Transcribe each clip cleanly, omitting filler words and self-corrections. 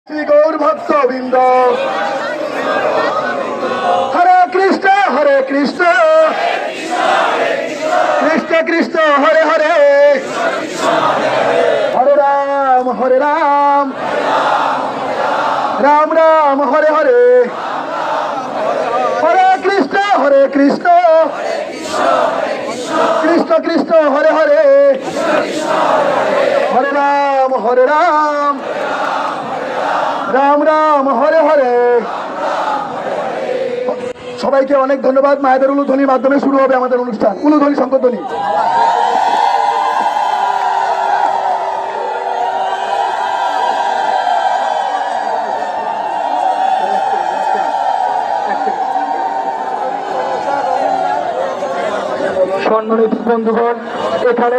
শ্রী গৌর ভক্তবৃন্দ হরে কৃষ্ণ কৃষ্ণ কৃষ্ণ হরে হরে হরে রাম রাম রাম হরে হরে হরে কৃষ্ণ কৃষ্ণ কৃষ্ণ হরে হরে হরে রাম রাম রাম হরে হরে। সবাইকে অনেক ধন্যবাদ। মায়েদের উলুধ্বনির মাধ্যমে শুরু হবে আমাদের অনুষ্ঠান। উলুধ্বনি শঙ্করধ্বনি। সম্মানিত বন্ধুগণ, এখানে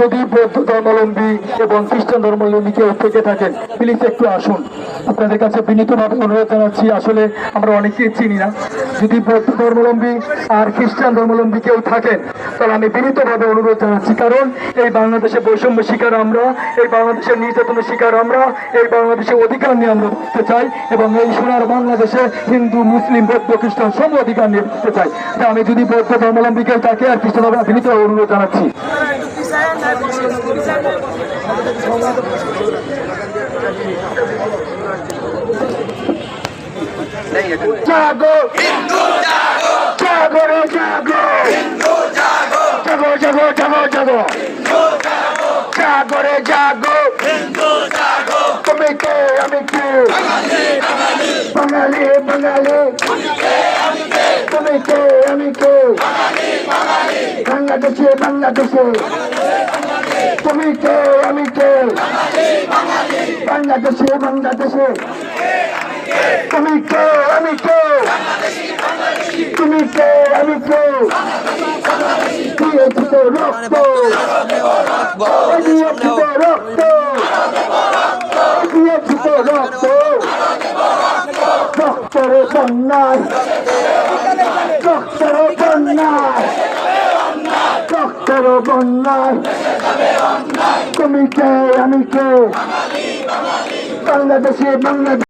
যদি বৌদ্ধ ধর্মাবলম্বী এবং খ্রিস্টান ধর্মাবলম্বী কেউ থেকে থাকেন, প্লিজ একটু আসুন। আপনাদের কাছে বিনীতভাবে অনুরোধ জানাচ্ছি। আসলে আমরা অনেকেই চিনি না। যদি বৌদ্ধ ধর্মাবলম্বী আর খ্রিস্টান ধর্মাবলম্বী কেউ থাকেন, তাহলে আমি বিনীতভাবে অনুরোধ জানাচ্ছি। কারণ এই বাংলাদেশে বৈষম্য শিকার আমরা, এই বাংলাদেশের নির্যাতনের শিকার আমরা, এই বাংলাদেশের অধিকার নিয়ে আমরা বুঝতে চাই এবং এই সোনার বাংলাদেশে হিন্দু মুসলিম বৌদ্ধ খ্রিস্টান সব অধিকার নিয়ে বুঝতে চাই। তাই আমি যদি বৌদ্ধ ধর্মাবলম্বী কেউ থাকে আর খ্রিস্টান ধর্মাবলম্বী বিনীতভাবে অনুরোধ জানাচ্ছি। জাগো হিন্দু জাগো, জাগো রে জাগো হিন্দু জাগো, জাগো জাগো জাগো জাগো হিন্দু জাগো, জাগো রে জাগো হিন্দু জাগো। তুমি কে আমি কে, বাঙালি বাঙালি তুমি কে আমি কে, বাংলাদেশে বাংলাদেশে তুমি কে আমি কে, বাংলাদেশে বাংলাদেশে তুমি কে আমি কে, তুমি কে আমি কে, দিয়েছি তো রক্ত, দিয়েছি তো রক্ত, দিয়েছি তো রক্ত, রক্তের বন্যায়, রক্তের বন্যায়, রক্তের বন্যায় তুমি কে আমি কে, বাংলাদেশে বাংলাদেশ।